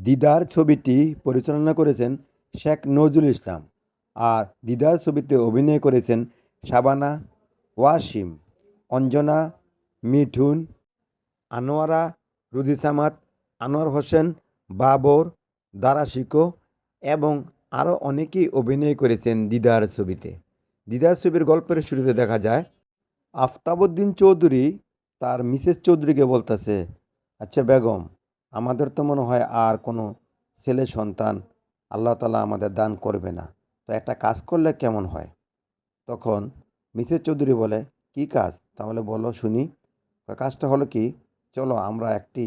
দিদার ছবিটি পরিচালনা করেছেন শেখ নজরুল ইসলাম আর দিদার ছবিতে অভিনয় করেছেন শাবানা ওয়াসিম, অঞ্জনা, মিঠুন, আনোয়ারা, রুজি সামাদ, আনোয়ার হোসেন, বাবর, দারা শিকো এবং আরও অনেকেই অভিনয় করেছেন দিদার ছবিতে। দিদার ছবির গল্পের শুরুতে দেখা যায় আফতাবউদ্দিন চৌধুরী তার মিসেস চৌধুরীকে বলতেছে, আচ্ছা বেগম, আমাদের তো মনে হয় আর কোনো ছেলে সন্তান আল্লাহ তাআলা আমাদের দান করবে না, তো একটা কাজ করলে কেমন হয়? তখন মিসেস চৌধুরী বলে, কি কাজ তাহলে বলো শুনি। কাজটা হলো কি, চলো আমরা একটি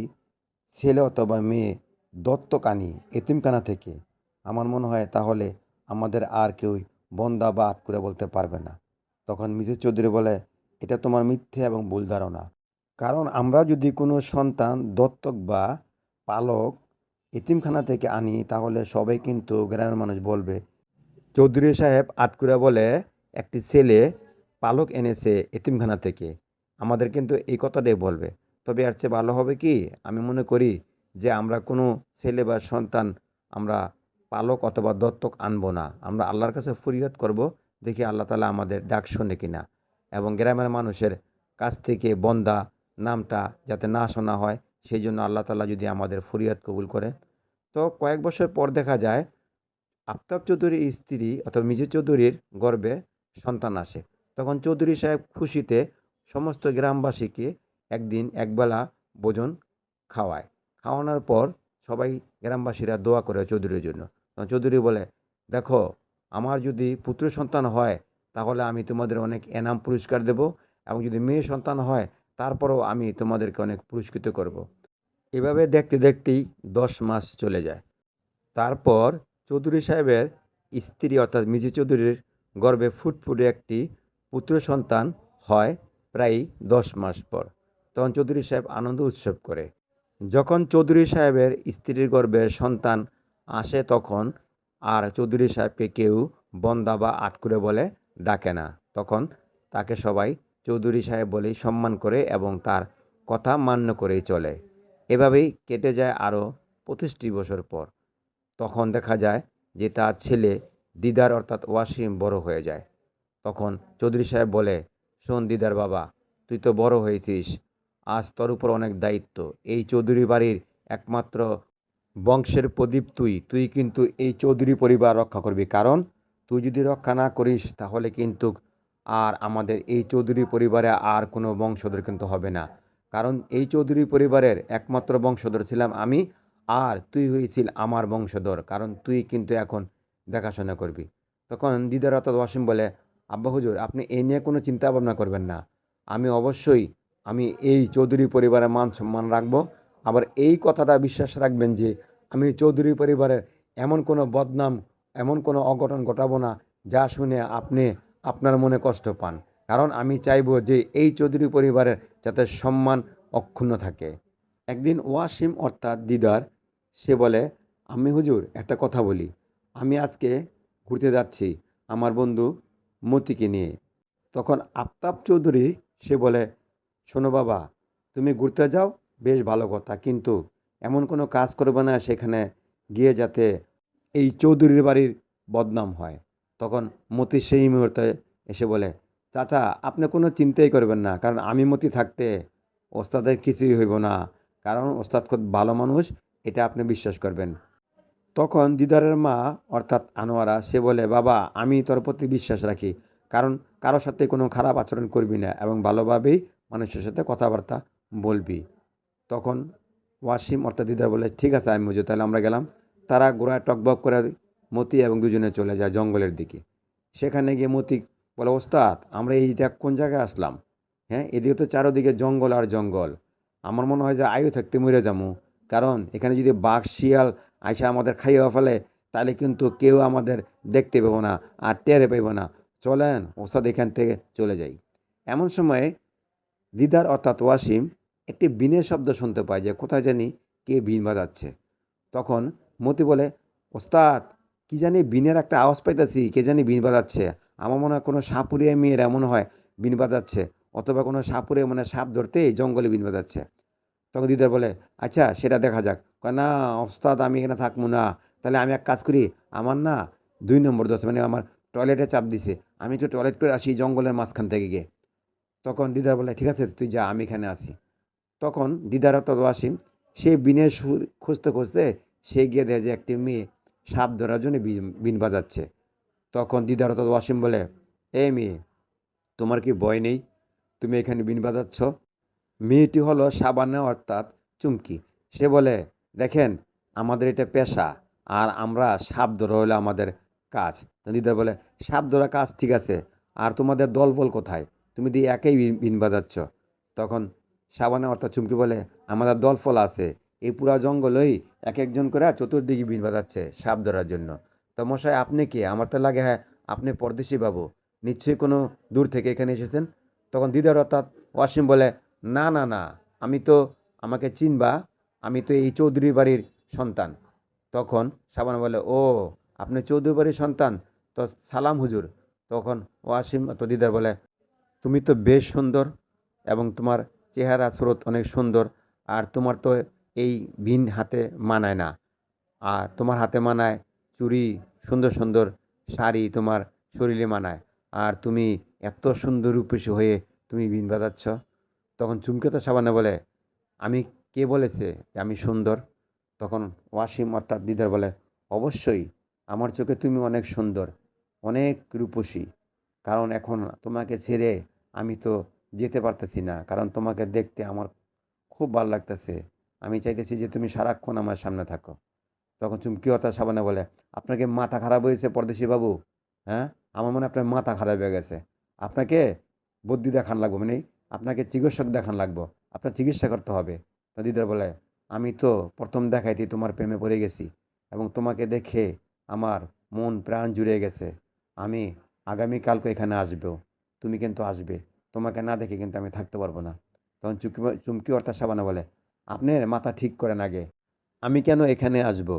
ছেলে অথবা মেয়ে দত্তক আনি এতিমখানা থেকে। আমার মনে হয় তাহলে আমাদের আর কেউই বন্দা বা আট করে বলতে পারবে না। তখন মিসেস চৌধুরী বলে, এটা তোমার মিথ্যে এবং ভুল ধারণা। কারণ আমরা যদি কোনো সন্তান দত্তক বা পালক এতিমখানা থেকে আনি তাহলে সবাই কিন্তু গ্রামের মানুষ বলবে, চৌধুরী সাহেব আটকুরা বলে একটি ছেলে পালক এনেছে এতিমখানা থেকে। আমাদের কিন্তু এই কথাটাই বলবে। তবে এর চেয়ে ভালো হবে কি, আমি মনে করি যে আমরা কোনো ছেলে বা সন্তান আমরা পালক অথবা দত্তক আনবো না। আমরা আল্লাহর কাছে ফরিয়াদ করব, দেখি আল্লাহ তাআলা আমাদের ডাক শোনে কিনা। এবং গ্রামের মানুষের কাছ থেকে বন্দা নামটা যাতে না শোনা হয়, সেই জন্য আল্লাহ তাআলা যদি আমাদের ফরিয়াদ কবুল করে। তো কয়েক বছর পর দেখা যায় আফতাব চৌধুরীর স্ত্রী অর্থাৎ মিজু চৌধুরীর গর্ভে সন্তান আসে। তখন চৌধুরী সাহেব খুশিতে সমস্ত গ্রামবাসীকে একদিন একবেলা ভোজন খাওয়ায়। খাওয়ানোর পর সবাই গ্রামবাসীরা দোয়া করে চৌধুরীর জন্য। তখন চৌধুরী বলে, দেখো, আমার যদি পুত্র সন্তান হয় তাহলে আমি তোমাদের অনেক এনাম পুরস্কার দেব, এবং যদি মেয়ে সন্তান হয় তারপরেও আমি তোমাদেরকে অনেক পুরস্কৃত করব। এভাবে দেখতে দেখতেই 10 মাস চলে যায়। তারপর চৌধুরী সাহেবের স্ত্রী অর্থাৎ মিজু চৌধুরীর গর্ভে ফুটফুটে একটি পুত্র সন্তান হয় প্রায় 10 মাস পর। তখন চৌধুরী সাহেব আনন্দ উৎসব করে। যখন চৌধুরী সাহেবের স্ত্রীর গর্ভে সন্তান আসে তখন আর চৌধুরী সাহেবকে কেউ বন্দা বা আটকুরে বলে ডাকে না। তখন তাকে সবাই চৌধুরী সাহেব বলেই সম্মান করে এবং তার কথা মান্য করেই চলে। এভাবেই কেটে যায় আরও 25টি বছর পর। তখন দেখা যায় যে তার ছেলে দিদার অর্থাৎ ওয়াসিম বড় হয়ে যায়। তখন চৌধুরী সাহেব বলে, শোন দিদার বাবা, তুই তো বড় হয়েছিস, আজ তোর উপর অনেক দায়িত্ব। এই চৌধুরী বাড়ির একমাত্র বংশের প্রদীপ তুই। তুই কিন্তু এই চৌধুরী পরিবার রক্ষা করবি, কারণ তুই যদি রক্ষা না করিস তাহলে কিন্তু আর আমাদের এই চৌধুরী পরিবারে আর কোনো বংশধর কিন্তু হবে না। কারণ এই চৌধুরী পরিবারের একমাত্র বংশধর ছিলাম আমি, আর তুই হয়েছিল আমার বংশধর, কারণ তুই কিন্তু এখন দেখাশোনা করবি। তখন দিদার অর্থাৎ ওয়াসিম বলে, আব্বা হুজুর, আপনি এই নিয়ে কোনো চিন্তা ভাবনা করবেন না। আমি অবশ্যই আমি এই চৌধুরী পরিবারের মান সম্মান রাখবো। আবার এই কথাটা বিশ্বাস রাখবেন যে আমি চৌধুরী পরিবারের এমন কোনো বদনাম, এমন কোনো অঘটন ঘটাবো না যা শুনে আপনি আপনার মনে কষ্ট পান। কারণ আমি চাইবো যে এই চৌধুরী পরিবারের যাতে সম্মান অক্ষুণ্ণ থাকে। একদিন ওয়াসিম অর্থাৎ দিদার সে বলে, আমি হুজুর একটা কথা বলি, আমি আজকে ঘুরতে যাচ্ছি আমার বন্ধু মতিকে নিয়ে। তখন আফতাব চৌধুরী সে বলে, শোনো বাবা, তুমি ঘুরতে যাও বেশ ভালো কথা, কিন্তু এমন কোনো কাজ করবে না সেখানে গিয়ে যাতে এই চৌধুরীর বাড়ির বদনাম হয়। তখন মতি সেই মুহূর্তে এসে বলে, চাচা, আপনি কোনো চিন্তাই করবেন না, কারণ আমি মতি থাকতে ওস্তাদের কিছুই হইব না, কারণ ওস্তাদ খুব ভালো মানুষ, এটা আপনি বিশ্বাস করবেন। তখন দিদারের মা অর্থাৎ আনোয়ারা সে বলে, বাবা, আমি তোর প্রতি বিশ্বাস রাখি, কারণ কারোর সাথে কোনো খারাপ আচরণ করবি না এবং ভালোভাবেই মানুষের সাথে কথাবার্তা বলবি। তখন ওয়াসিম অর্থাৎ দিদার বলে, ঠিক আছে আমি বুঝি, তাহলে আমরা গেলাম। তারা ঘোড়ায় টকবক করে মতি এবং দুজনে চলে যায় জঙ্গলের দিকে। সেখানে গিয়ে মতি বলে, ওস্তাদ, আমরা এই দেখ কোন জায়গায় আসলাম। হ্যাঁ, এদিকে তো চারোদিকে জঙ্গল আর জঙ্গল। আমার মনে হয় যে আয়ু থাকতে মরে যাবো, কারণ এখানে যদি বাঘ শিয়াল আইসা আমাদের খাইয়া ফেলে তাহলে কিন্তু কেউ আমাদের দেখতে পাবো না আর টেরে পাইব না। চলেন ওস্তাদ, এখান থেকে চলে যাই। এমন সময় দিদার অর্থাৎ ওয়াসিম একটি বিনের শব্দ শুনতে পায় যে কোথায় জানি কে বিন বাজাচ্ছে। তখন মতি বলে, ওস্তাদ, কি জানি বিনের একটা আওয়াজ পাইতেছি, কে জানি বিন বাজাচ্ছে। আমার মনে হয় কোনো সাপুরিয়া মেয়ের এমন হয় বিন বাজাচ্ছে, অথবা কোনো সাপুরে মানে সাপ ধরতে এই জঙ্গলে বিন বাজাচ্ছে। তখন দিদার বলে, আচ্ছা সেটা দেখা যাক। কয়, না ওস্তাদ আমি এখানে থাকবো না। তাহলে আমি এক কাজ করি, আমার না ২ নম্বর দোষ মানে আমার টয়লেটে চাপ দিছে। আমি একটু টয়লেট করে আসি জঙ্গলের মাঝখান থেকে গিয়ে। তখন দিদার বলে, ঠিক আছে তুই যা আমি এখানে আছি। তখন দিদার অর্থাৎ ওয়াসিম সে বিনের সুর খুঁজতে খুঁজতে সে গিয়ে দেখে যে একটি মেয়ে সাপ ধরার জন্য বিন বাজাচ্ছে। তখন দিদার অর্থাৎ ওয়াসিম বলে, এই মেয়ে তোমার কি ভয় নেই? তুমি এখানে বিন বাজাচ্ছ? মেয়েটি হলো সাবানা অর্থাৎ চুমকি। সে বলে, দেখেন আমাদের এটা পেশা আর আমরা সাপ ধরা হলো আমাদের কাজ। তো দিদা বলে, সাপ ধরা কাজ ঠিক আছে, আর তোমাদের দলবল কোথায়? তুমি দিয়ে একাই বিন বাজাচ্ছ। তখন সাবানা অর্থাৎ চুমকি বলে, আমাদের দলফল আছে, এই পুরা জঙ্গলেই এক একজন করে চতুর্দিকে বিন বাজাচ্ছে সাপ ধরার জন্য। তো মশাই আপনি কি? আমার তো লাগে হ্যাঁ আপনি পরদেশি বাবু, নিশ্চয়ই কোনো দূর থেকে এখানে এসেছেন। তখন দিদার অর্থাৎ ওয়াসিম বলে, না না না, আমি তো, আমাকে চিনবা, আমি তো এই চৌধুরী বাড়ির সন্তান। তখন সাবানা বলে, ও আপনি চৌধুরী বাড়ির সন্তান, তো সালাম হুজুর। তখন ওয়াসিম তো দিদার বলে, তুমি তো বেশ সুন্দর এবং তোমার চেহারা স্রোত অনেক সুন্দর, আর তোমার তো এই ভিন হাতে মানায় না, আর তোমার হাতে মানায় চুড়ি, সুন্দর সুন্দর শাড়ি তোমার শরীরে মানায়, আর তুমি এত সুন্দর রূপসী হয়ে তুমি বিন বাজাচ্ছ। তখন চুমকে তো সাবানা বলে, আমি, কে বলেছে যে আমি সুন্দর? তখন ওয়াসিম অর্থাৎ দিদার বলে, অবশ্যই আমার চোখে তুমি অনেক সুন্দর, অনেক রূপসী। কারণ এখন তোমাকে ছেড়ে আমি তো যেতে পারতেছি না, কারণ তোমাকে দেখতে আমার খুব ভালো লাগতেছে। আমি চাইতেছি যে তুমি সারাক্ষণ আমার সামনে থাকো। তখন চুমকি অর্থাৎ সাবানা বলে, আপনার কি মাথা খারাপ হয়েছে পরদেশি বাবু? হ্যাঁ, আমার মনে হয় আপনার মাথা খারাপ হয়ে গেছে। আপনাকে বুদ্ধি দেখান লাগবো, মানে আপনাকে চিকিৎসক দেখান লাগবো, আপনার চিকিৎসা করতে হবে। তা দিদার বলে, আমি তো প্রথম দেখাইতেই তোমার প্রেমে পড়ে গেছি এবং তোমাকে দেখে আমার মন প্রাণ জুড়ে গেছে। আমি আগামীকালকে এখানে আসবো, তুমি কিন্তু আসবে, তোমাকে না দেখে কিন্তু আমি থাকতে পারবো না। তখন চুমকি অর্থাৎ সাবানা বলে, আপনার মাথা ঠিক করেন আগে, আমি কেন এখানে আসব?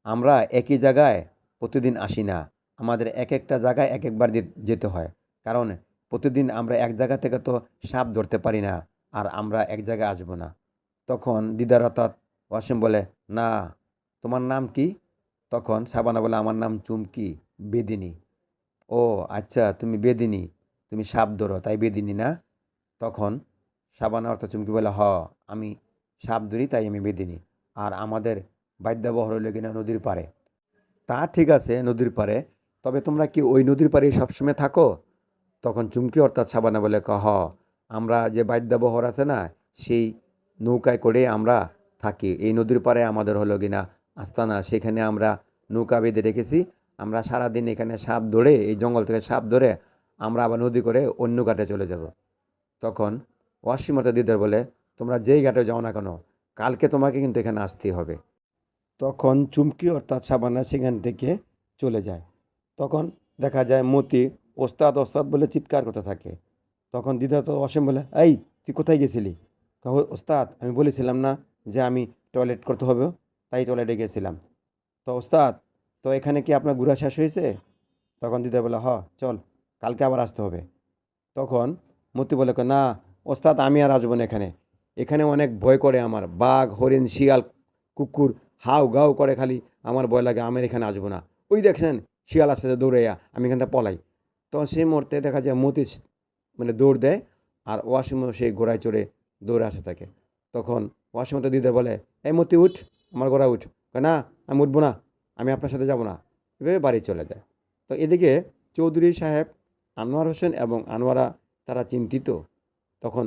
আমরা একই জায়গায় প্রতিদিন আসি না। আমাদের এক একটা জায়গায় এক একবার যেতে হয়। কারণ প্রতিদিন আমরা এক জায়গা থেকে তো সাপ ধরতে পারি না। আর আমরা এক জায়গায় আসবো না। তখন দিদার অর্থাৎ ওয়াসিম বলে, না তোমার নাম কি? তখন সাবানা বলে, আমার নাম চুমকি, বেদিনী। ও আচ্ছা তুমি বেদিনী, তুমি সাপ ধরো তাই বেদিনী না? তখন সাবানা অর্থাৎ চুমকি বলে, হ আমি সাপ ধরি তাই আমি বেদিনী। আর আমাদের বাদ্যাবহ হইল কিনা নদীর পাড়ে। তা ঠিক আছে নদীর পাড়ে, তবে তোমরা কি ওই নদীর পাড়ে সবসময় থাকো? তখন চুমকি অর্থাৎ সাবানা বলে, হ আমরা যে বাদ্যাবহর আছে না, সেই নৌকায় করে আমরা থাকি। এই নদীর পাড়ে আমাদের হলো কিনা আস্তানা, সেখানে আমরা নৌকা বেঁধে রেখেছি। আমরা সারাদিন এখানে সাপ ধরে, এই জঙ্গল থেকে সাপ ধরে আমরা আবার নদী করে অন্য ঘাটে চলে যাব। তখন ওয়াসিমতা দিদার বলে, তোমরা যেই ঘাটে যাও না কেন, কালকে তোমাকে কিন্তু এখানে আসতেই হবে। তখন চুমকি অর্থাৎ সাবানা সেখান থেকে চলে যায়। তখন দেখা যায় মতি ওস্তাদ ওস্তাদ বলে চিৎকার করতে থাকে। তখন দিদা তো অসীম বলে, এই তুই কোথায় গেছিলি? ওস্তাদ আমি বলেছিলাম না যে আমি টয়লেট করতে হবে, তাই টয়লেটে গেছিলাম। তো ওস্তাদ, তো এখানে কি আপনার ঘোরা শেষ হয়েছে? তখন দিদা বলে, চল কালকে আবার আসতে হবে। তখন মতি বলে, না ওস্তাদ আমি আর আসবো না এখানে, এখানে অনেক ভয় করে আমার, বাঘ হরিণ শিয়াল কুকুর হাউ গাউ করে, খালি আমার ভয় লাগে, আমি এখানে আসবো না। ওই দেখেন শিয়াল আসতে দৌড়াইয়া, আমি এখান থেকে পলাই। তখন সেই মুহূর্তে দেখা যায় মতি মানে দৌড় দেয়, আর ওয়াসিমও সেই ঘোড়ায় চড়ে দৌড়ে আসে থাকে। তখন ওয়াসিম তো দিতে বলে, এই মতি উঠ, আমার ঘোড়া উঠ। না আমি উঠবো না, আমি আপনার সাথে যাব না। এভাবে বাড়ি চলে যায়। তো এদিকে চৌধুরী সাহেব, আনোয়ার হোসেন এবং আনোয়ারা তারা চিন্তিত। তখন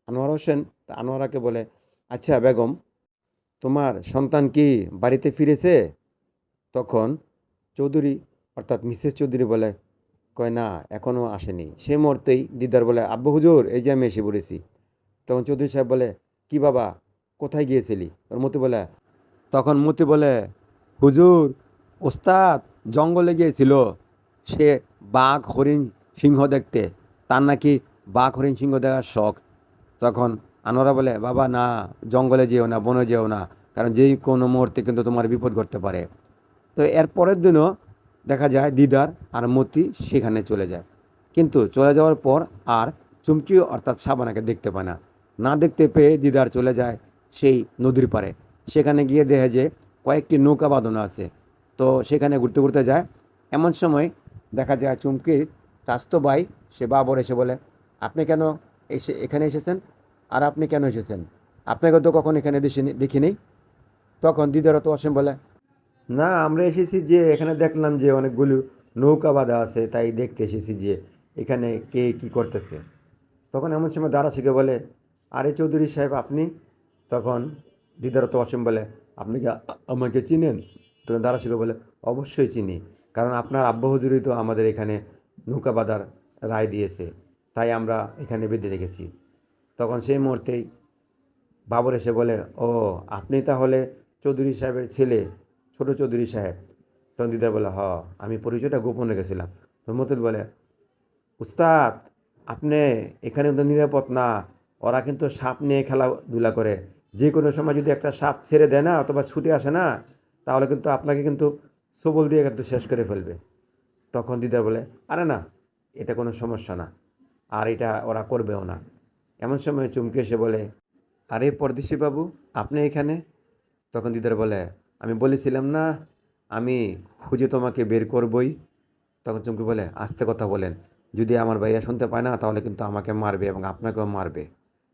আনোয়ার হোসেন আনোয়ারাকে বলে, আচ্ছা বেগম, তোমার সন্তান কি বাড়িতে ফিরেছে? তখন চৌধুরী অর্থাৎ মিসেস চৌধুরী বলে, কয় না এখনও আসেনি। সে মুহূর্তেই দিদার বলে, আব্বু হুজুর এই যে আমি এসে পড়েছি। তখন চৌধুরী সাহেব বলে, কি বাবা কোথায় গিয়েছিলি? ওর মতি বলে, তখন মতি বলে, হুজুর ওস্তাদ জঙ্গলে গিয়েছিল, সে বাঘ হরিণ সিংহ দেখতে, তার নাকি বাঘ হরিণ সিংহ দেখার শখ। তখন আনোয়ারা বলে, বাবা না, জঙ্গলে যেও না, বনে যেও না, কারণ যেই কোনো মুহূর্তে কিন্তু তোমার বিপদ ঘটতে পারে। তো এর পরের দিনও দেখা যায় দিদার আর মতি সেখানে চলে যায়, কিন্তু চলে যাওয়ার পর আর চুমকি অর্থাৎ সাবানাকে দেখতে পায় না। না দেখতে পেয়ে দিদার চলে যায় সেই নদীর পাড়ে। সেখানে গিয়ে দেখে যে কয়েকটি নৌকা বাঁধানো আছে। তো সেখানে ঘুরতে ঘুরতে যায়। এমন সময় দেখা যায় চুমকির চাচাতো ভাই সে বাবর এসে বলে, আপনি কেন এখানে এসেছেন? আর আপনি কেন এসেছেন? আপনাকে তো কখন এখানে দেখিনি। তখন দিদারত অসীম বলে, না আমরা এসেছি যে এখানে দেখলাম যে অনেকগুলো নৌকা বাঁধা আছে, তাই দেখতে এসেছি যে এখানে কে কি করতেছে। তখন এমন সময় দাঁড়া শিখে বলে, আরে চৌধুরী সাহেব আপনি? তখন দিদারত অসীম বলে, আপনি কি আমাকে চিনেন? তখন দাঁড়া শিখে বলে, অবশ্যই চিনি, কারণ আপনার আব্বা হুজুরই তো আমাদের এখানে নৌকা বাঁধার রায় দিয়েছে, তাই আমরা এখানে বেঁধে রেখেছি। তখন সেই মুহূর্তেই বাবর এসে বলে, ও আপনি তাহলে চৌধুরী সাহেবের ছেলে, ছোট চৌধুরী সাহেব? তখন দিদা বলে, হ, আমি পরিচয়টা গোপন রেখেছিলাম। তো মতুল বলে, উস্তাদ আপনি এখানে তো নিরাপদ না, ওরা কিন্তু সাপ নিয়ে খেলাধুলা করে, যে কোনো সময় যদি একটা সাপ ছেড়ে দেয় না অথবা ছুটে আসে না, তাহলে কিন্তু আপনাকে কিন্তু সবল দিয়ে কিন্তু শেষ করে ফেলবে। তখন দিদা বলে, আরে না, এটা কোনো সমস্যা না, আর এটা ওরা করবেও না। এমন সময় চুমকে এসে বলে, আরে পরদেশি বাবু আপনি এখানে? তখন দিদার বলে, আমি বলেছিলাম না আমি খুঁজে তোমাকে বের করবই। তখন চুমকি বলে, আস্তে কথা বলেন, যদি আমার ভাইয়া শুনতে পায় না তাহলে কিন্তু আমাকে মারবে এবং আপনাকেও মারবে।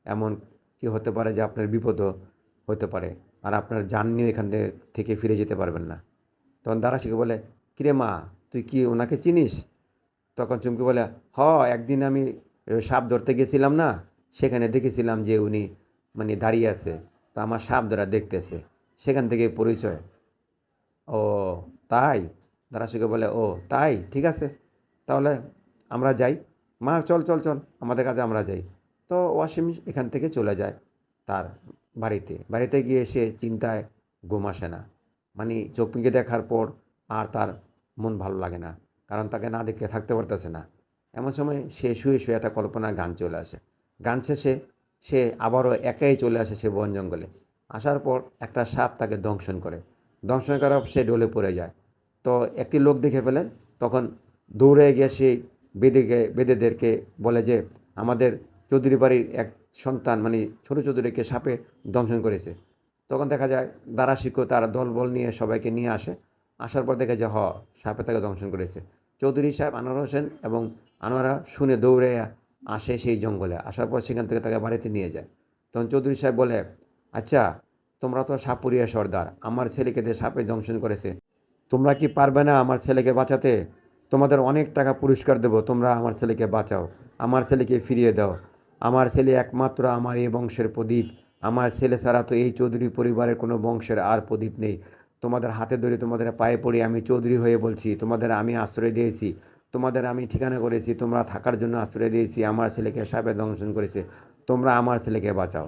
এমন কি হতে পারে যে আপনার বিপদও হতে পারে, আর আপনার জান নিয়ে এখান থেকে ফিরে যেতে পারবেন না। তখন দারাশিকে বলে, কিরে মা, তুই কি ওনাকে চিনিস? তখন চুমকি বলে, হ, একদিন আমি সাপ ধরতে গেছিলাম না, সেখানে দেখেছিলাম যে উনি মানে দাঁড়িয়ে আছে, তা আমার সাপ ধরা দেখতেছে, সেখান থেকে পরিচয়। ও তাই? দারাশিকে বলে, ও তাই, ঠিক আছে, তাহলে আমরা যাই। মা চল চল চল, আমাদের কাছে আমরা যাই। তো ওয়াসিম এখান থেকে চলে যায় তার বাড়িতে। বাড়িতে গিয়ে সে চিন্তায় ঘুম আসে না। মানে চোখমিকে দেখার পর আর তার মন ভালো লাগে না, কারণ তাকে না দেখলে থাকতে পারতেছে না। এমন সময় সে শুয়ে শুয়ে একটা কল্পনা গান চলে আসে। গান শেষে সে আবারও একাই চলে আসে সে বন জঙ্গলে। আসার পর একটা সাপ তাকে দংশন করে। দংশন করার পর সে ডলে পড়ে যায়। তো একটি লোক দেখে ফেলে। তখন দৌড়ে গিয়ে সে বেদেদেরকে বলে যে আমাদের চৌধুরী বাড়ির এক সন্তান মানে ছোট চৌধুরীকে সাপে দংশন করেছে। তখন দেখা যায় দারাশিকো তার দলবল নিয়ে সবাইকে নিয়ে আসে। আসার পর দেখে যে সাপে তাকে দংশন করেছে। চৌধুরী সাহেব আনোয়ার হোসেন এবং আনোয়ারা শুনে দৌড়ে আসে সেই জঙ্গলে। আসার পর সেখান থেকে তাকে বাড়িতে নিয়ে যায়। তখন চৌধুরী সাহেব বলে, আচ্ছা তোমরা তো সাপুরিয়া সর্দার, আমার ছেলেকে দিয়ে সাপে দংশন করেছে, তোমরা কি পারবে না আমার ছেলেকে বাঁচাতে? তোমাদের অনেক টাকা পুরস্কার দেবো, তোমরা আমার ছেলেকে বাঁচাও, আমার ছেলেকে ফিরিয়ে দাও। আমার ছেলে একমাত্র আমার এই বংশের প্রদীপ, আমার ছেলে ছাড়া তো এই চৌধুরী পরিবারের কোনো বংশের আর প্রদীপ নেই। তোমাদের হাতে ধরে তোমাদের পায়ে পড়ে আমি চৌধুরী হয়ে বলছি, তোমাদের আমি আশ্রয় দিয়েছি, তোমাদের আমি ঠিকানা করেছি, তোমরা থাকার জন্য আশ্রয় দিয়েছি, আমার ছেলেকে সাপে দংশন করেছে, তোমরা আমার ছেলেকে বাঁচাও।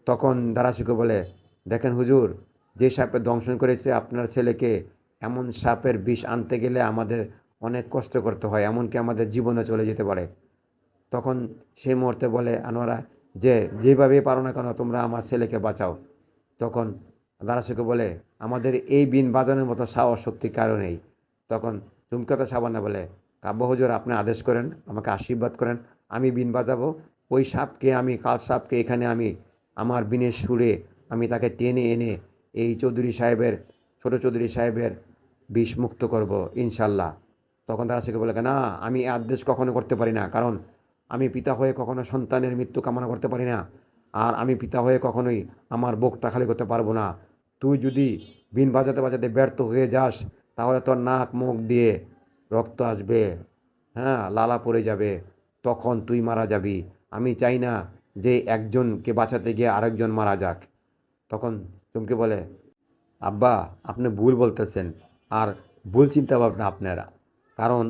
তখন দারাশিকো বলে, দেখেন হুজুর, যে সাপে দংশন করেছে আপনার ছেলেকে, এমন সাপের বিষ আনতে গেলে আমাদের অনেক কষ্ট করতে হয়, এমনকি আমাদের জীবনে চলে যেতে পারে। তখন সেই মুহূর্তে বলে আনোয়ারা যে যেভাবেই পারো না কেন তোমরা আমার ছেলেকে বাঁচাও। তখন দারাশিকো বলে, আমাদের এই বিন বাজানোর মতো সাহস শক্তি কারো নেই। তখন চুমকাতা সাবানা বলে, কাব্য হুজুর আপনি আদেশ করেন, আমাকে আশীর্বাদ করেন, আমি বিন বাজাবো। ওই সাপকে আমি কাল সাপকে এখানে আমি আমার বিনের সুরে আমি তাকে টেনে এনে এই চৌধুরী সাহেবের ছোট চৌধুরী সাহেবের বিষ মুক্ত করব ইনশাল্লাহ। তখন তারা শিখে বলে, না আমি এ আদেশ কখনো করতে পারি না, কারণ আমি পিতা হয়ে কখনো সন্তানের মৃত্যু কামনা করতে পারি না, আর আমি পিতা হয়ে কখনোই আমার বুকটা খালি করতে পারবো না। তুই যদি বিন বাজাতে বাজাতে ব্যর্থ হয়ে যাস, তাহলে তোর নাক মুখ দিয়ে রক্ত আসবে, হ্যাঁ লালা পড়ে যাবে, তখন তুই মারা যাবি। আমি চাই না যে একজনকে বাঁচাতে গিয়ে আরেকজন মারা যাক। তখন চমকে বলে, আব্বা আপনি ভুল বলতেছেন, আর ভুল চিন্তাভাবনা আপনারা, কারণ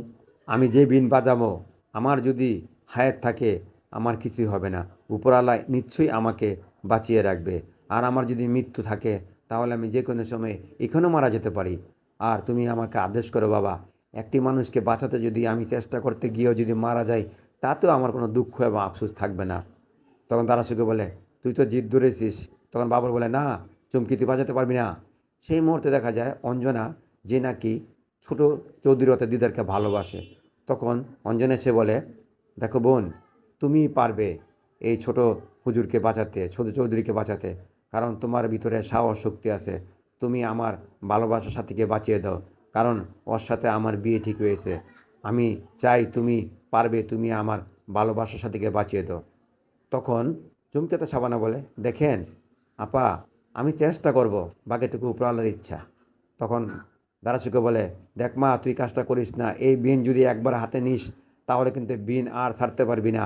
আমি যে বিন বাজাবো, আমার যদি হায়াত থাকে আমার কিছুই হবে না, উপরওয়ালা নিশ্চয়ই আমাকে বাঁচিয়ে রাখবে। আর আমার যদি মৃত্যু থাকে তাহলে আমি যে কোনো সময় এখানেও মারা যেতে পারি। আর তুমি আমাকে আদেশ করো বাবা, একটি মানুষকে বাঁচাতে যদি আমি চেষ্টা করতে গিয়েও যদি মারা যাই, তাতেও আমার কোনো দুঃখ এবং আফসোস থাকবে না। তখন দারাসুকে বলে, তুই তো জিদ ধরেছিস। তখন বাবর বলে, না চুমকি তুই বাঁচাতে পারবি না। সেই মুহূর্তে দেখা যায় অঞ্জনা, যে নাকি ছোট চৌধুরী অর্থাৎ দিদারকে ভালোবাসে, তখন অঞ্জনা এসে বলে, দেখো বোন, তুমি পারবে এই ছোট হুজুরকে বাঁচাতে, ছোট চৌধুরীকে বাঁচাতে, কারণ তোমার ভিতরে সাহস শক্তি আছে। তুমি আমার ভালোবাসার সাথীকে বাঁচিয়ে দাও, কারণ ওর সাথে আমার বিয়ে ঠিক হয়েছে। আমি চাই তুমি পারবে, তুমি আমার ভালোবাসার সাথীকে বাঁচিয়ে দাও। তখন চুমকে তো সাবানা বলে, দেখেন আপা, আমি চেষ্টা করব, বাকিটুকু উপরওয়ালার ইচ্ছা। তখন দারাসুকে বলে, দেখ মা, তুই কাজটা করিস না, এই বিন যদি একবার হাতে নিস তাহলে কিন্তু বিন আর ছাড়তে পারবি না।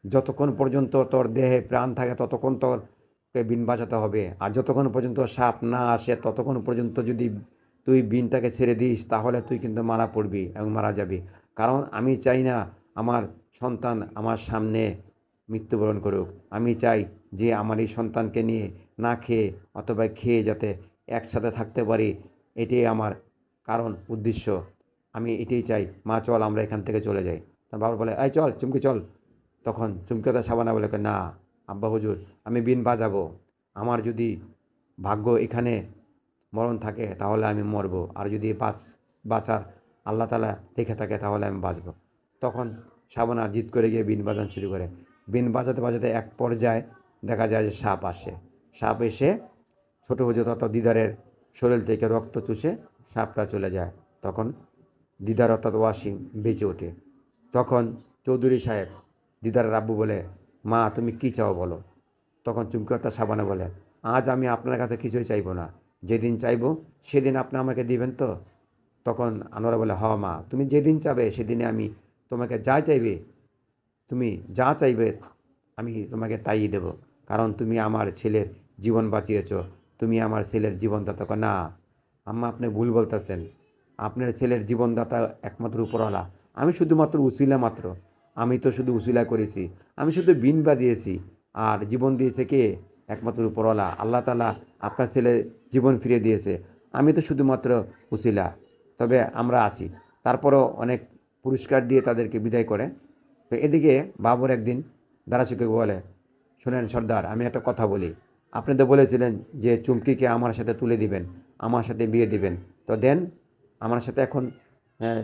যতক্ষণ পর্যন্ত তোর দেহে প্রাণ থাকে ততক্ষণ তোরকে বিন বাজাতে হবে, আর যতক্ষণ পর্যন্ত সাপ না আসে ততক্ষণ পর্যন্ত যদি তুই বিনটাকে ছেড়ে দিস তাহলে তুই কিন্তু মারা পড়বি এবং মারা যাবি। কারণ আমি চাই না আমার সন্তান আমার সামনে মৃত্যুবরণ করুক। আমি চাই যে আমার এই সন্তানকে নিয়ে না খেয়ে অথবা খেয়ে যাতে একসাথে থাকতে পারি, এটাই আমার কারণ উদ্দেশ্য। আমি এটাই চাই, মা চল আমরা এখান থেকে চলে যাই। তার বাবা বলে, এই চল চুমকি চল। তখন চুমকি তার সাবানা বলে, না আব্বা হুজুর, আমি বিন বাজাবো। আমার যদি ভাগ্য এখানে মরণ থাকে তাহলে আমি মরব, আর যদি বাঁচার আল্লাহ তালা লিখে থাকে তাহলে আমি বাঁচব। তখন সাবানা জিদ করে গিয়ে বিন বাজানো শুরু করে। বিন বাজাতে বাজাতে এক পর্যায়ে দেখা যায় যে সাপ আসে। সাপ এসে ছোটো হুজুর অর্থাৎ দিদারের শরীর থেকে রক্ত চুষে সাপটা চলে যায়। তখন দিদার অর্থাৎ ওয়াসিম বেঁচে ওঠে। তখন চৌধুরী সাহেব দিদারের আব্বু বলে, মা তুমি কী চাও বলো। তখন চুমকি অর্থাৎ সাবানা বলে, আজ আমি আপনার কাছে কিছুই চাইবো না, যেদিন চাইবো সেদিন আপনি আমাকে দিবেন তো। তখন আনোয়ারা বলে, হ মা, তুমি যেদিন চাবে সেদিনে আমি তোমাকে যা চাইবে, তুমি যা চাইবে আমি তোমাকে তাই দেব, কারণ তুমি আমার ছেলের জীবন বাঁচিয়েছ, তুমি আমার ছেলের জীবনদাতা। না আম্মা, আপনি ভুল বলতেছেন, আপনার ছেলের জীবনদাতা একমাত্র উপরওয়ালা, আমি শুধুমাত্র উসিলা মাত্র। আমি তো শুধু উসিলা করেছি, আমি শুধু বিন বাজিয়েছি, আর জীবন দিয়েছে কে? একমাত্র উপরওয়ালা আল্লাহ তাআলা। আপনার ছেলে জীবন ফিরিয়ে দিয়েছে, আমি তো শুধুমাত্র উসিলা। তবে আমরা আসি। তারপরও অনেক পুরস্কার দিয়ে তাদেরকে বিদায় করে। তো এদিকে বাবর একদিন দারাসুকে বলে, শোনেন সর্দার, আমি একটা কথা বলি, আপনি তো বলেছিলেন যে চুমকিকে আমার সাথে তুলে দিবেন, আমার সাথে বিয়ে দিবেন, তো দেন আমার সাথে এখন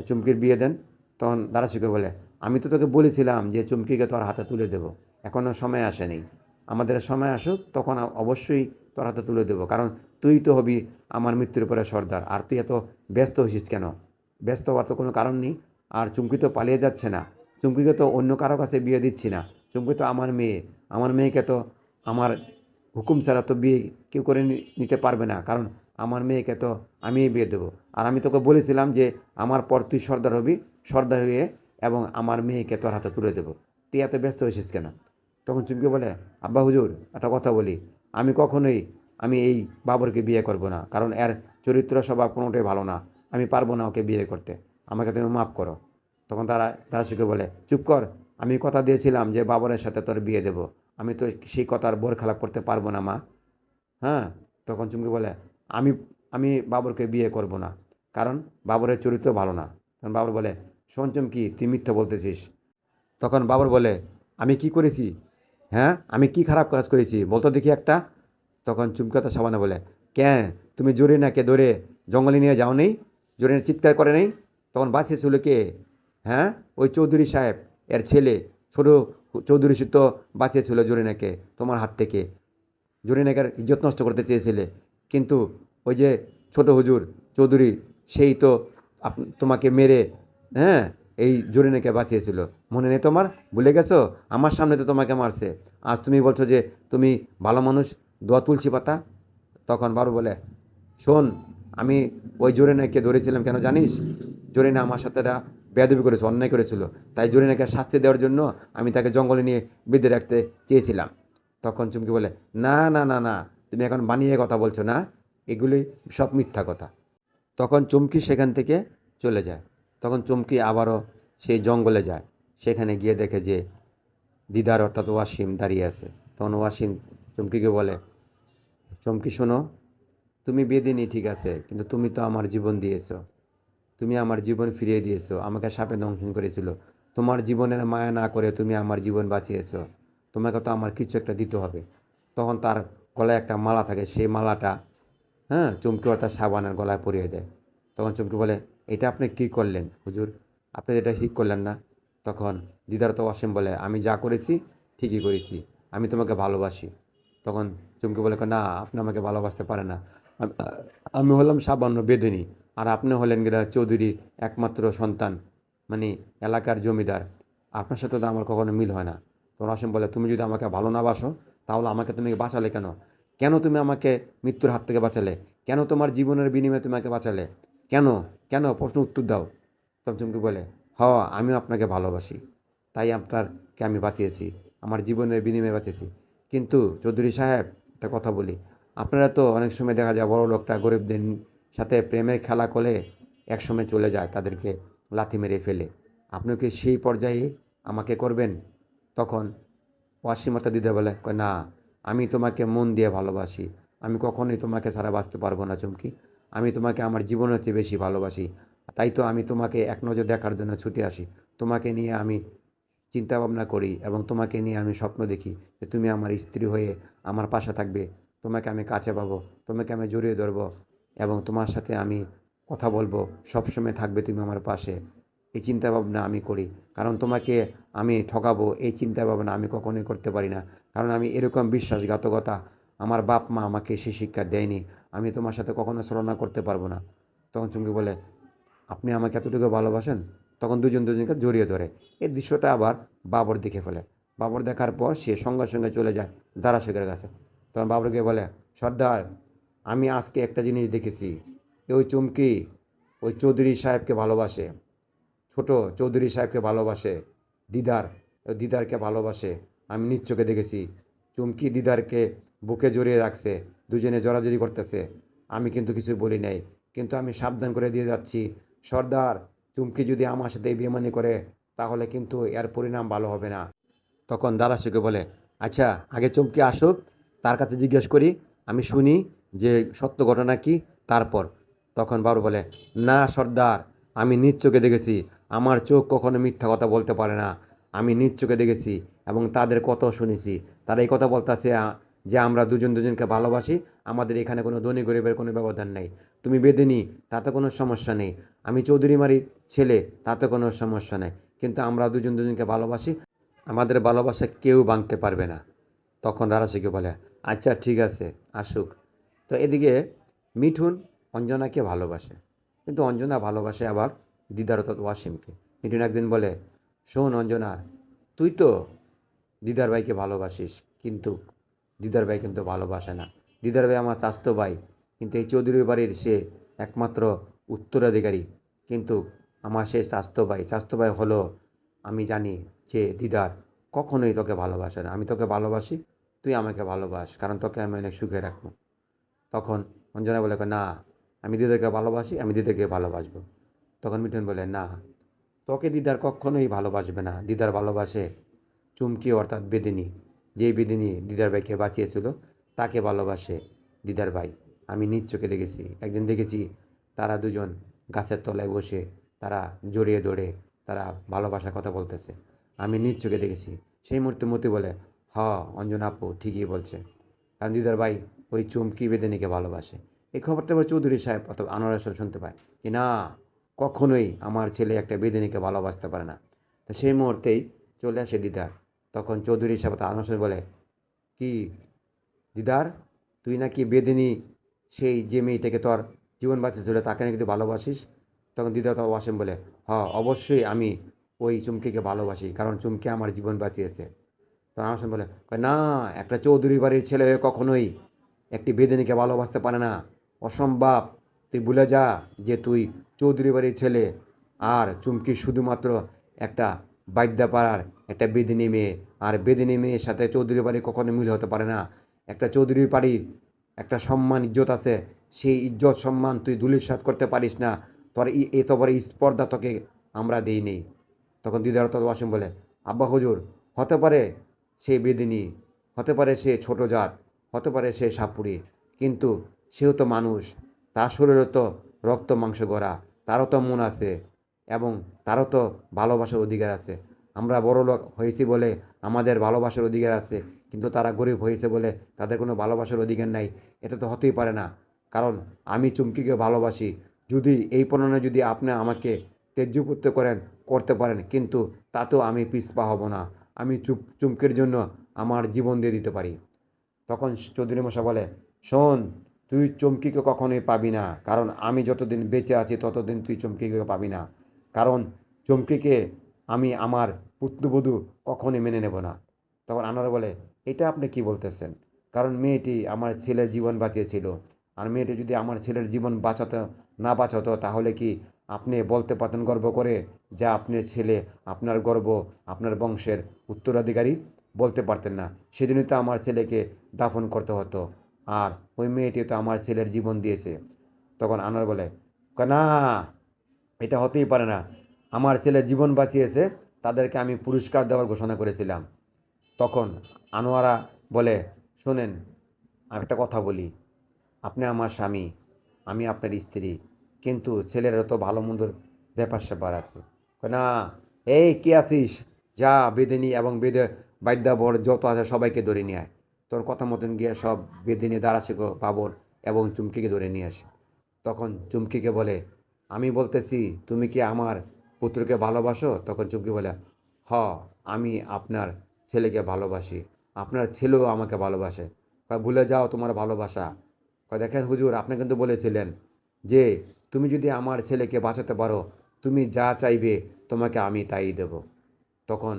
চুমকির বিয়ে দেন। তখন দারাসুকে বলে, আমি তো তোকে বলেছিলাম যে চুমকিকে তোর হাতে তুলে দেবো, এখনও সময় আসেনি, আমাদের সময় আসুক তখন অবশ্যই তোর হাতে তুলে দেবো, কারণ তুই তো হবি আমার মৃত্যুর পরে সর্দার। আর তুই এত ব্যস্ত হয়েছিস কেন? ব্যস্ত হওয়ার তো কোনো কারণ নেই। আর চুমকি তো পালিয়ে যাচ্ছে না, চুমকিকে তো অন্য কারো কাছে বিয়ে দিচ্ছি না, চুমকি তো আমার মেয়ে, আমার মেয়েকে তো আমার হুকুম ছাড়া তো বিয়ে কেউ করে নিতে পারবে না, কারণ আমার মেয়েকে তো আমিই বিয়ে দেবো। আর আমি তোকে বলেছিলাম যে আমার পর তুই সর্দার হবি, সর্দার হয়ে এবং আমার মেয়েকে তোর হাতে তুলে দেবো, তুই এত ব্যস্ত হয়েছিস কেন? তখন চুমকি বলে, আব্বা হুজুর একটা কথা বলি, আমি কখনোই এই বাবরকে বিয়ে করব না, কারণ এর চরিত্র স্বভাব কোনোটাই ভালো না, আমি পারবো না ওকে বিয়ে করতে, আমাকে তুমি মাফ করো। তখন তারা শিখে বলে, চুপ কর, আমি কথা দিয়েছিলাম যে বাবরের সাথে তোর বিয়ে দেব, আমি তো সেই কথার বরখেলাপ করতে পারবো না মা। হ্যাঁ। তখন চুমকি বলে, আমি আমি বাবরকে বিয়ে করব না, কারণ বাবরের চরিত্র ভালো না। তখন বাবর বলে, শোন চুমকি, তুই মিথ্যা বলতেছিস। তখন বাবর বলে, আমি কি করেছি? হ্যাঁ, আমি কি খারাপ কাজ করেছি বলতো দেখি একটা। তখন চুমকাতা সাবানা বলে, কেন, তুমি জরিনাকে ধরে জঙ্গলে নিয়ে যাও নেই? জরিনা চিৎকার করে নেই? তখন বাঁচিয়েছিল কে? হ্যাঁ, ওই চৌধুরী সাহেব এর ছেলে, ছোট চৌধুরী তো বাঁচিয়েছিল জরিনাকে তোমার হাত থেকে। জরিনাকের ইজ্জত নষ্ট করতে চেয়েছিলে, কিন্তু ওই যে ছোট হুজুর চৌধুরী, সেই তো তোমাকে মেরে, হ্যাঁ, এই জরিনাকে বাঁচিয়েছিল। মনে নেই তোমার? ভুলে গেছো? আমার সামনে তো তোমাকে মারছে, আজ তুমি বলছো যে তুমি ভালো মানুষ, দোয়া তুলসী পাতা। তখন বাবু বলে, শোন, আমি ওই জরিনাকে ধরেছিলাম কেন জানিস? জরিনা আমার সাথে বেয়াদবি করেছে, অন্যায় করেছিল, তাই জরিনাকে শাস্তি দেওয়ার জন্য আমি তাকে জঙ্গলে নিয়ে বেঁধে রাখতে চেয়েছিলাম। তখন চুমকি বলে, না না না না, তুমি এখন বানিয়ে কথা বলছো না, এগুলি সব মিথ্যা কথা। তখন চুমকি সেখান থেকে চলে যায়। তখন চুমকি আবারও সেই জঙ্গলে যায়, সেখানে গিয়ে দেখে যে দিদার অর্থাৎ ওয়াসিম দাঁড়িয়ে আছে। তখন ওয়াসিম চুমকিকে বলে, চুমকি শোনো, তুমি বেদিনী ঠিক আছে, কিন্তু তুমি তো আমার জীবন দিয়েছো, তুমি আমার জীবন ফিরিয়ে দিয়েছো, আমাকে সাপে দংশন করেছিল, তোমার জীবনের মায়া না করে তুমি আমার জীবন বাঁচিয়েছো, তোমাকে তো আমার কিছু একটা দিতে হবে। তখন তার গলায় একটা মালা থাকে, সেই মালাটা, হ্যাঁ, চুমকিও তার সাবানের গলায় পরিয়ে দেয়। তখন চুমকি বলে, এটা আপনি কী করলেন হুজুর? আপনি এটা ঠিক করলেন না। তখন দিদার তো অসীম বলে, আমি যা করেছি ঠিকই করেছি, আমি তোমাকে ভালোবাসি। তখন চুমকি বলে, না আপনি আমাকে ভালোবাসতে পারেন না। আম- আমি হলাম সামান্য বেদিনী, আর আপনি হলেন গিয়ে চৌধুরীর একমাত্র সন্তান, মানে এলাকার জমিদার। আপনার সাথে তো আমার কখনো মিল হয় না। তখন অসীম বলে, তুমি যদি আমাকে ভালো না বাসো তাহলে আমাকে তুমি বাঁচালে কেন? কেন তুমি আমাকে মৃত্যুর হাত থেকে বাঁচালে? কেন তোমার জীবনের বিনিময়ে তুমি আমাকে বাঁচালে? কেন? কেন? প্রশ্ন উত্তর দাও। তখন চুমকি বলে, হ, আমিও আপনাকে ভালোবাসি, তাই আপনারকে আমি বাঁচিয়েছি, আমার জীবনের বিনিময়ে বাঁচিয়েছি। কিন্তু চৌধুরী সাহেব, একটা কথা বলি, আপনারা তো অনেক সময় দেখা যায় বড় লোকটা গরিবদের সাথে প্রেমের খেলা করে একসময় চলে যায়, তাদেরকে লাথি মেরে ফেলে। আপনিও কি সেই পর্যায়ে আমাকে করবেন? তখন ওয়াসিমতা দিতে বলে, কয়, না, আমি তোমাকে মন দিয়ে ভালোবাসি, আমি কখনোই তোমাকে ছাড়া বাঁচতে পারবো না চুমকি, আমি তোমাকে আমার জীবনের চেয়ে বেশি ভালোবাসি, তাই তো আমি তোমাকে এক নজর দেখার জন্য ছুটে আসি, তোমাকে নিয়ে আমি চিন্তা ভাবনা করি এবং তোমাকে নিয়ে আমি স্বপ্ন দেখি যে তুমি আমার স্ত্রী হয়ে আমার পাশে থাকবে, তোমাকে আমি কাছে পাবো, তোমাকে আমি জড়িয়ে ধরবো এবং তোমার সাথে আমি কথা বলবো, সবসময় থাকবে তুমি আমার পাশে। এই চিন্তা ভাবনা আমি করি, কারণ তোমাকে আমি ঠকাবো এই চিন্তা ভাবনা আমি কখনোই করতে পারি না, কারণ আমি এরকম বিশ্বাসঘাতকতা আমার বাপ মা আমাকে সে শিক্ষা দেয়নি, আমি তোমার সাথে কখনো ছলনা করতে পারবো না। তখন চুমকি বলে, আপনি আমাকে এতটুকু ভালোবাসেন? তখন দুজন দুজনকে জড়িয়ে ধরে। এই দৃশ্যটা আবার বাবর দেখে ফেলে। বাবর দেখার পর সে সঙ্গে সঙ্গে চলে যায় দারা শেখের কাছে। তখন বাবরকে বলে, সর্দার, আমি আজকে একটা জিনিস দেখেছি, ওই চুমকি ওই চৌধুরী সাহেবকে ভালোবাসে, ছোট চৌধুরী সাহেবকে ভালোবাসে, দিদার ওই দিদারকে ভালোবাসে, আমি নিজ চোখে দেখেছি। চুমকি দিদারকে বুকে জড়িয়ে রাখছে, দুজনে জড়াজড়ি করতেছে, আমি কিন্তু কিছু বলি নাই, কিন্তু আমি সাবধান করে দিয়ে যাচ্ছি, সর্দার, চুমকি যদি আমার সাথে এই বেইমানি করে তাহলে কিন্তু এর পরিণাম ভালো হবে না। তখন দারাশিকে বলে, আচ্ছা, আগে চুমকি আসুক, তার কাছে জিজ্ঞেস করি, আমি শুনি যে সত্য ঘটনা কি, তারপর। তখন বাবু বলে, না সর্দার, আমি নিজ চোখে দেখেছি, আমার চোখ কখনো মিথ্যা কথা বলতে পারে না, আমি নিজ চোখে দেখেছি এবং তাদের কত শুনেছি, তারা এই কথা বলতেছে যে আমরা দুজন দুজনকে ভালোবাসি, আমাদের এখানে কোনো ধনী গরিবের কোনো ব্যবধান নেই, তুমি বেদিনী তাতে কোনো সমস্যা নেই, আমি চৌধুরী মারির ছেলে তাতে কোনো সমস্যা নেই, কিন্তু আমরা দুজন দুজনকে ভালোবাসি, আমাদের ভালোবাসা কেউ ভাঙতে পারবে না। তখন রারাশিকে বলে, আচ্ছা ঠিক আছে, আসুক। তো এদিকে মিঠুন অঞ্জনাকে ভালোবাসে, কিন্তু অঞ্জনা ভালোবাসে আবার দিদার অর্থাৎ ওয়াসিমকে। মিঠুন একদিন বলে, শোন অঞ্জনা, তুই তো দিদার ভাইকে ভালোবাসিস, কিন্তু দিদার ভাই কিন্তু ভালোবাসে না, দিদার ভাই আমার চাস্তো ভাই, কিন্তু এই চৌধুরী বাড়ির সে একমাত্র উত্তরাধিকারী, কিন্তু আমার সেই চাস্তো ভাই হলো, আমি জানি যে দিদার কখনোই তোকে ভালোবাসে না, আমি তোকে ভালোবাসি, তুই আমাকে ভালোবাস, কারণ তোকে আমি অনেক সুখে রাখবো। তখন অঞ্জনা বলে, না, আমি দিদাকে ভালোবাসি, আমি দিদাকে ভালোবাসবো। তখন মিঠুন বলে, না, তোকে দিদার কখনোই ভালোবাসবে না, দিদার ভালোবাসে চুমকি অর্থাৎ বেদিনী, যেই বেদিনী দিদার ভাইকে বাঁচিয়েছিল তাকে ভালোবাসে দিদার ভাই। আমি নিজ চোখে দেখেছি, একদিন দেখেছি তারা দুজন গাছের তলায় বসে তারা জড়িয়ে ধরে তারা ভালোবাসার কথা বলতেছে, আমি নিজ চোখে দেখেছি। সেই মুহূর্তে মতি বলে, হ, অঞ্জনা আপু ঠিকই বলছে, কারণ দিদার ভাই ওই চুমকি বেদিনীকে ভালোবাসে। এই খবরটা এবার চৌধুরী সাহেব অথবা আনোয়ার সাহেব শুনতে পায় কি না, কখনোই আমার ছেলে একটা বেদিনীকে ভালোবাসতে পারে না। তো সেই মুহূর্তেই চলে আসে দিদার। তখন চৌধুরী সাহেব আনোয়ার সাহেব বলে, কি দিদার, তুই নাকি বেদিনী সেই যে মেয়েটাকে তোর জীবন বাঁচিয়েছিল তাকে নাকি তুই ভালোবাসিস? তখন দিদার তো ওয়াসিম বলে, অবশ্যই আমি ওই চুমকিকে ভালোবাসি, কারণ চুমকি আমার জীবন বাঁচিয়েছে। তখন আনোয়ার সাহেব বলে, না, একটা চৌধুরী বাড়ির ছেলে হয়ে কখনোই একটি বেদিনীকে ভালোবাসতে পারে না, অসম্ভব, তুই ভুলে যা যে তুই চৌধুরী বাড়ির ছেলে, আর চুমকি শুধুমাত্র একটা বাদ্যাপাড়ার একটা বেদিনী মেয়ে, আর বেদিনী মেয়ের সাথে চৌধুরী বাড়ি কখনো মিল হতে পারে না। একটা চৌধুরী বাড়ির একটা সম্মান ইজ্জত আছে, সেই ইজ্জত সম্মান তুই ধূলিসাৎ করতে পারিস না, তোর এত বড় স্পর্ধা তোকে আমরা দিই নেই। তখন দিদার তো ওয়াসিম বলে, আব্বা হুজুর, হতে পারে সে বেদিনী, হতে পারে সে ছোট জাত, হতে পারে সে সাপুড়ে, কিন্তু সেও তো মানুষ, তার শরীরে তো রক্ত মাংস গড়া, তারও তো মন আছে এবং তারও তো ভালোবাসার অধিকার আছে। আমরা বড় লোক হয়েছি বলে আমাদের ভালোবাসার অধিকার আছে, কিন্তু তারা গরিব হয়েছে বলে তাদের কোনো ভালোবাসার অধিকার নাই, এটা তো হতেই পারে না। কারণ আমি চুমকিকে ভালোবাসি, যদি এই প্রণয়নে যদি আপনি আমাকে ত্যায্যপুত্র করতে পারেন, কিন্তু তাতেও আমি পিছপা হব না, আমি চুমকির জন্য আমার জীবন দিয়ে দিতে পারি। তখন চৌধুরী মশাই বলে, শোন, তুই চুমকিকে কখনোই পাবি না, কারণ আমি যতদিন বেঁচে আছি ততদিন তুই চুমকিকে পাবি না, কারণ চুমকিকে আমি আমার পুত্রবধূ কখনোই মেনে নেব না। তখন আনোয়ার বলে, এটা আপনি কি বলতেছেন? কারণ মেয়েটি আমার ছেলের জীবন বাঁচিয়েছিল, আর মেয়েটি যদি আমার ছেলের জীবন বাঁচাতে না বাঁচাতো তাহলে কি আপনি বলতে পারতেন গর্ব করে যে আপনার ছেলে, আপনার গর্ব, আপনার বংশের উত্তরাধিকারী? বলতে পারতেন না। সেদিনই তো আমার ছেলেকে দাফন করতে হতো, আর ওই মেয়েটি তো আমার ছেলের জীবন দিয়েছে। তখন আনোয়ার বলে, না, এটা হতেই পারে না, আমার ছেলের জীবন বাঁচিয়েছে, তাদেরকে আমি পুরস্কার দেওয়ার ঘোষণা করেছিলাম। তখন আনোয়ারা বলে, শোনেন, আমি একটা কথা বলি, আপনি আমার স্বামী, আমি আপনার স্ত্রী, কিন্তু ছেলেরও তো ভালো মন্দর ব্যাপার স্যাপার আছে। না, এই কে আছিস, যা বেদিনী এবং বাদ্যাবর যত আছে সবাইকে ধরে নিয়ে আয়। তোর কথা মতন গিয়ে সব বেদিনী দাঁড়াশিখো বাবর এবং চুমকিকে ধরে নিয়ে আসে। তখন চুমকিকে বলে, আমি বলতেছি, তুমি কি আমার পুত্রকে ভালোবাসো? তখন চুমকি বলে, হ, আমি আপনার ছেলেকে ভালোবাসি, আপনার ছেলেও আমাকে ভালোবাসে। ভুলে যাও তোমার ভালোবাসা। দেখেন হুজুর, আপনি কিন্তু বলেছিলেন যে তুমি যদি আমার ছেলেকে বাঁচাতে পারো, তুমি যা চাইবে তোমাকে আমি তাই দেব। তখন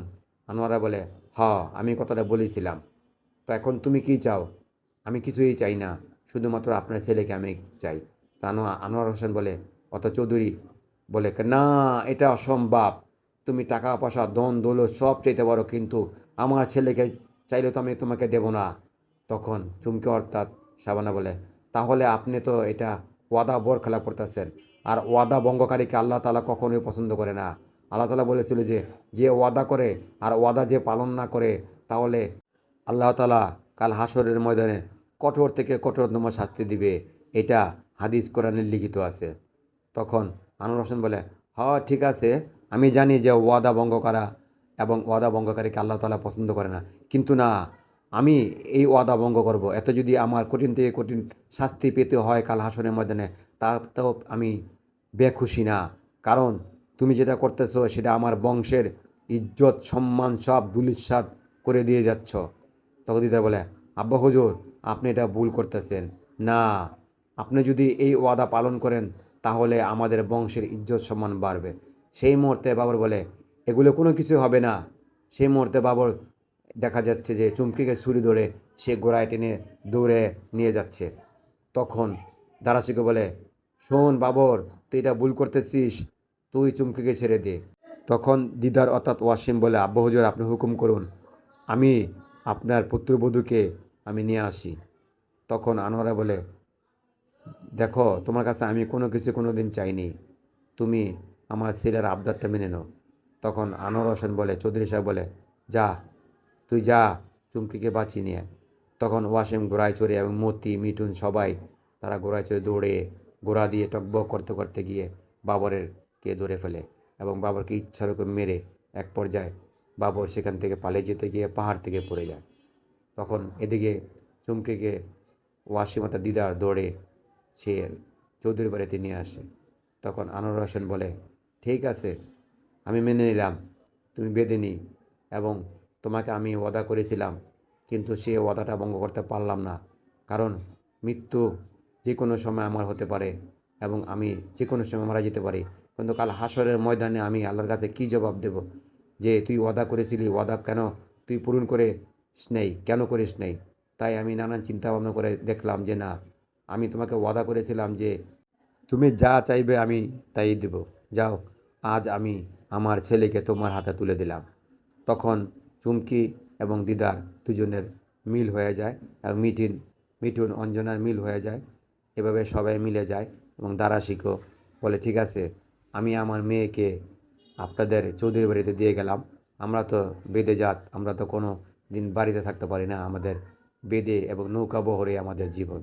আনোয়ারা বলে, হ্যাঁ, আমি কথাটা বলেছিলাম, তো এখন তুমি কি চাও? আমি কিছুই চাই না, শুধুমাত্র আপনার ছেলেকে আমি চাই। তা আনোয়ার হোসেন বলে, অত চৌধুরী বলে, না, এটা অসম্ভব, তুমি টাকা পয়সা ধন দৌলত সব চাইতে পারো, কিন্তু আমার ছেলেকে চাইলে তো আমি তোমাকে দেব না। তখন চুমকি অর্থাৎ শাবানা বলে, তাহলে আপনি তো এটা ওয়াদা বর খেলা করতেছেন, আর ওয়াদা ভঙ্গকারীকে আল্লাহ তাআলা কখনোই পছন্দ করে না। আল্লাহ তাআলা বলেছিল যে, যে ওয়াদা করে আর ওয়াদা যে পালন না করে, তাহলে আল্লাহ তাআলা কাল হাসরের ময়দানে কঠোর থেকে কঠোরতম শাস্তি দিবে। এটা হাদিস কোরআনে লিখিত আছে। তখন আনোয়ার হোসেন বলে, হ্যাঁ ঠিক আছে, আমি জানি যে ওয়াদা ভঙ্গ করা এবং ওয়াদা ভঙ্গকারীকে আল্লাহ তাআলা পছন্দ করে না, কিন্তু না, আমি এই ওয়াদা ভঙ্গ করব, এত যদি আমার কঠিন থেকে কঠিন শাস্তি পেতে হয় কাল হাসরের ময়দানে, তাতেও আমি বেখুশি না। কারণ তুমি যেটা করতেছো সেটা আমার বংশের ইজ্জত সম্মান সব ধূলিসাৎ করে দিয়ে যাচ্ছ। তখন দিদা বলে, আব্বা হুজুর, আপনি এটা ভুল করতেছেন। না, আপনি যদি এই ওয়াদা পালন করেন তাহলে আমাদের বংশের ইজ্জত সম্মান বাড়বে। সেই মুহূর্তে বাবর বলে, এগুলো কোনো কিছু হবে না। সেই মুহূর্তে বাবর দেখা যাচ্ছে যে চুমকিকে ছুরি ধরে সে গোড়ায় টেনে দৌড়ে নিয়ে যাচ্ছে। তখন দারাশিকে বলে, শোন বাবর, তুই এটা ভুল করতেছিস, তুই চুমকিকে ছেড়ে দে। তখন দিদার অর্থাৎ ওয়াসিম বলে, আব্বা হুজুর, আপনি হুকুম করুন, আমি আপনার পুত্রবধূকে আমি নিয়ে আসি। তখন আনোয়ারা বলে, দেখো, তোমার কাছে আমি কোনো কিছু কোনো দিন চাইনি, তুমি আমার ছেলের আবদারটা মেনে নাও। তখন আনোয়ার হোসেন বলে, চৌধুরী সাহেব বলে, যা, তুই যা, চুমকিকে বাঁচিয়ে নিয়ে আয়। তখন ওয়াসিম ঘোড়ায় চড়ে এবং মতি মিঠুন সবাই তারা ঘোড়ায় চড়ে দৌড়ে ঘোড়া দিয়ে টকবক করতে করতে গিয়ে বাবরের কে ধরে ফেলে এবং বাবরকে ইচ্ছার উপর মেরে এক পর্যায়ে বাবর সেখান থেকে পালিয়ে যেতে গিয়ে পাহাড় থেকে পড়ে যায়। তখন এদিকে চুমকিকে ওয়াসিম অর্থাৎ দিদার দৌড়ে সে চৌধুরী বাড়িতে নিয়ে আসে। তখন আনোয়ার হোসেন বলে, ঠিক আছে, আমি মেনে নিলাম তুমি বেঁধে এবং তোমাকে আমি ওয়াদা করেছিলাম, কিন্তু সে ওয়াদাটা ভঙ্গ করতে পারলাম না, কারণ মৃত্যু যে কোনো সময় আমার হতে পারে এবং আমি যে কোনো সময় মারা যেতে পারি। কিন্তু কাল হাসরের ময়দানে আমি আল্লাহর কাছে কী জবাব দেব যে তুই ওয়াদা করেছিলি, ওয়াদা কেন তুই পূরণ করিস নেই, কেন করিস নেই? তাই আমি নানান চিন্তা ভাবনা করে দেখলাম যে না, আমি তোমাকে ওয়াদা করেছিলাম যে তুমি যা চাইবে আমি তাই দেব। যাও, আজ আমি আমার ছেলেকে তোমার হাতে তুলে দিলাম। তখন চুমকি এবং দিদার দুজনের মিল হয়ে যায় এবং মিঠুন অঞ্জনার মিল হয়ে যায়। এভাবে সবাই মিলে যায় এবং দারাশিকও বলে, ঠিক আছে, আমি আমার মেয়েকে আপনাদের চৌধুরী বাড়িতে দিয়ে গেলাম, আমরা তো বেদে জাত, আমরা তো কোনো দিন বাড়িতে থাকতে পারি না, আমাদের বেদে এবং নৌকা বহরে আমাদের জীবন,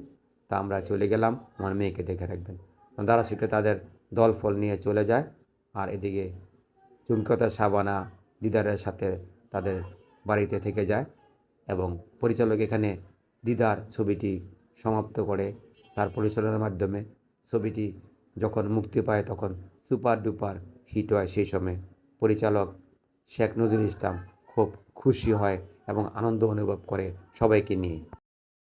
তা আমরা চলে গেলাম, আমার মেয়েকে দেখে রাখবেন। দারাশিকে তাদের দল ফল নিয়ে চলে যায়। আর এদিকে চুমকতা শাবানা দিদারের সাথে তাদের বাড়িতে থেকে যায় এবং পরিচালক এখানে দিদার ছবিটি সমাপ্ত করে। তার পরিচালনার মাধ্যমে ছবিটি যখন মুক্তি পায় তখন সুপার ডুপার হিট হয়। সেই সময় পরিচালক শেখ নজরুল ইসলাম খুব খুশি হয় এবং আনন্দ অনুভব করে সবাইকে নিয়ে।